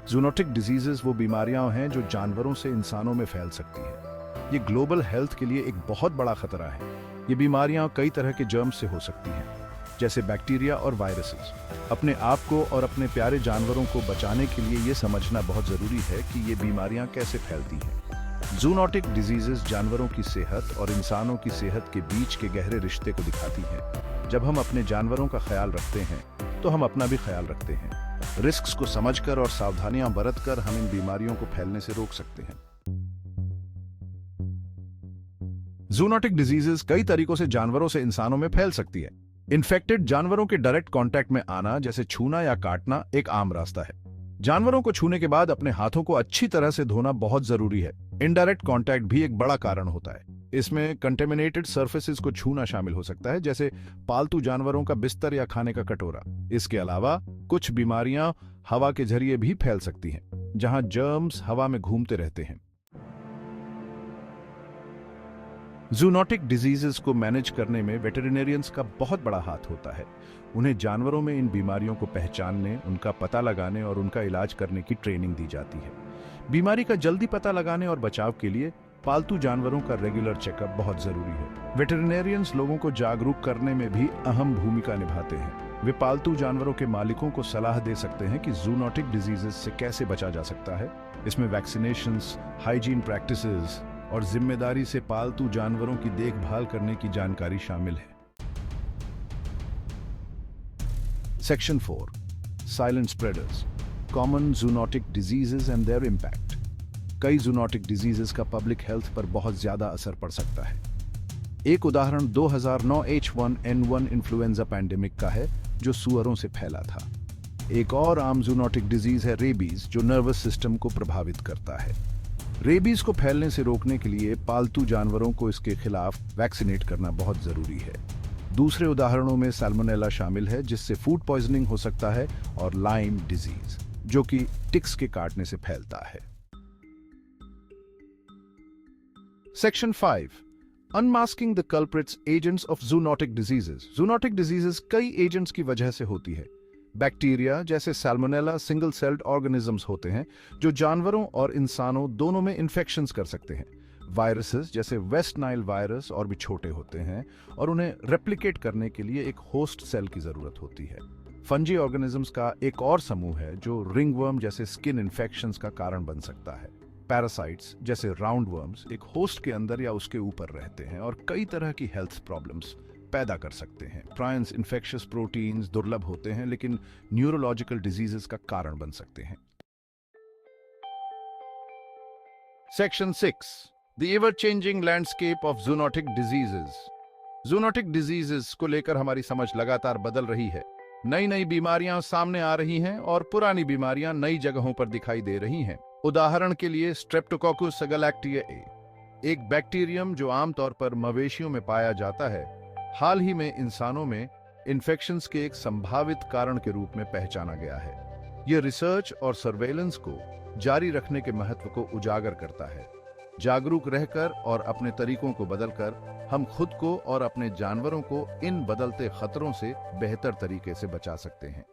Zoonotic diseases वो बीमारियां हैं जो जानवरों से इंसानों में फैल सकती हैं। ये ग्लोबल हेल्थ के लिए एक बहुत बड़ा खतरा है। ये बीमारियां कई तरह के जर्म्स से हो सकती हैं, जैसे बैक्टीरिया और वायरसेस। अपने आप को और अपने प्यारे जानवरों को बचाने के लिए ये समझना बहुत जरूरी है कि ये बीमारियां कैसे फैलती हैं। जूनोटिक डिजीजेस जानवरों की सेहत और इंसानों की सेहत के बीच के गहरे रिश्ते को दिखाती हैं। जब हम अपने जानवरों का ख्याल रखते हैं तो हम अपना भी ख्याल रखते हैं। रिस्क्स को समझकर और सावधानियां बरतकर हम इन बीमारियों को फैलने से रोक सकते हैं। जूनोटिक डिजीजेस कई तरीकों से जानवरों से इंसानों में फैल सकती है। इन्फेक्टेड जानवरों के डायरेक्ट कांटेक्ट में आना, जैसे छूना या काटना, एक आम रास्ता है। जानवरों को छूने के बाद अपने हाथों को अच्छी तरह से धोना बहुत जरूरी है। इनडायरेक्ट कांटेक्ट भी एक बड़ा कारण होता है। इसमें कंटेमिनेटेड सरफेसेस को छूना शामिल हो सकता है, जैसे पालतू जानवरों का बिस्तर या खाने का कटोरा। इसके अलावा कुछ बीमारियां हवा के जरिए भी फैल सकती हैं, जहां जर्म्स हवा में घूमते रहते हैं। जूनोटिक डिजीजेस को मैनेज करने में वेटरिनेरियंस का बहुत बड़ा हाथ होता है। उन्हें जानवरों में इन बीमारियों को पहचानने, उनका पता लगाने और उनका इलाज करने की ट्रेनिंग दी जाती है। बीमारी का जल्दी पता लगाने और बचाव के लिए पालतू जानवरों का रेगुलर चेकअप बहुत जरूरी है। वेटरिनेरियंस लोगों को जागरूक करने में भी अहम भूमिका निभाते हैं। वे पालतू जानवरों के मालिकों को सलाह दे सकते हैं कि जूनोटिक डिजीजेस से कैसे बचा जा सकता है। इसमें वैक्सीनेशंस, हाइजीन प्रैक्टिसेस और जिम्मेदारी से पालतू जानवरों की देखभाल करने की जानकारी शामिल है। Section 4, silent spreaders, common zoonotic diseases and there impact. कई जूनोटिक डिजीजेस का पब्लिक हेल्थ पर बहुत ज्यादा असर पड़ सकता है। एक उदाहरण 2009 H1N1 इन्फ्लुएंजा पैंडेमिक का है, जो सुअरों से फैला था। एक और आम जूनोटिक डिजीज है रेबीज, जो नर्वस सिस्टम को प्रभावित करता है। रेबीज को फैलने से रोकने के लिए पालतू जानवरों को इसके खिलाफ वैक्सीनेट करना बहुत जरूरी है। दूसरे उदाहरणों में सैल्मोनेला शामिल है, जिससे फूड पॉइजनिंग हो सकता है, और लाइम डिजीज, जो कि टिक्स के काटने से फैलता है। Section 5, unmasking the culprits, agents of zoonotic diseases. Zoonotic diseases कई एजेंट्स की वजह से होती है। बैक्टीरिया जैसे सैल्मोनेला सिंगल सेल्ड ऑर्गेनिजम्स होते हैं, जो जानवरों और इंसानों दोनों में इन्फेक्शंस कर सकते हैं। वायरसेस जैसे वेस्ट नाइल वायरस और भी छोटे होते हैं, और उन्हें रेप्लिकेट करने के लिए एक होस्ट सेल की जरूरत होती है। फंजी ऑर्गेनिजम्स का एक और समूह है जो रिंगवर्म जैसे स्किन इन्फेक्शंस का कारण बन सकता है। पैरासाइट्स जैसे राउंडवर्म्स एक होस्ट के अंदर या उसके ऊपर रहते हैं और कई तरह की हेल्थ प्रॉब्लम्स पैदा कर सकते हैं। प्रायंस इन्फेक्शियस प्रोटीन्स दुर्लभ होते हैं, लेकिन न्यूरोलॉजिकल डिजीजेस का कारण बन सकते हैं। Section 6, the ever changing landscape of zoonotic diseases. Zoonotic diseases को लेकर हमारी समझ लगातार बदल रही है। नई नई बीमारियां सामने आ रही हैं और पुरानी बीमारियां नई जगहों पर दिखाई दे रही हैं। उदाहरण के लिए स्ट्रेप्टोकोकस अगलैक्टियाe, एक बैक्टीरियम जो आमतौर पर मवेशियों में पाया जाता है, हाल ही में इंसानों में इन्फेक्शंस के एक संभावित कारण के रूप में पहचाना गया है। यह रिसर्च और सर्वेलेंस को जारी रखने के महत्व को उजागर करता है। जागरूक रहकर और अपने तरीकों को बदलकर हम खुद को और अपने जानवरों को इन बदलते खतरों से बेहतर तरीके से बचा सकते हैं।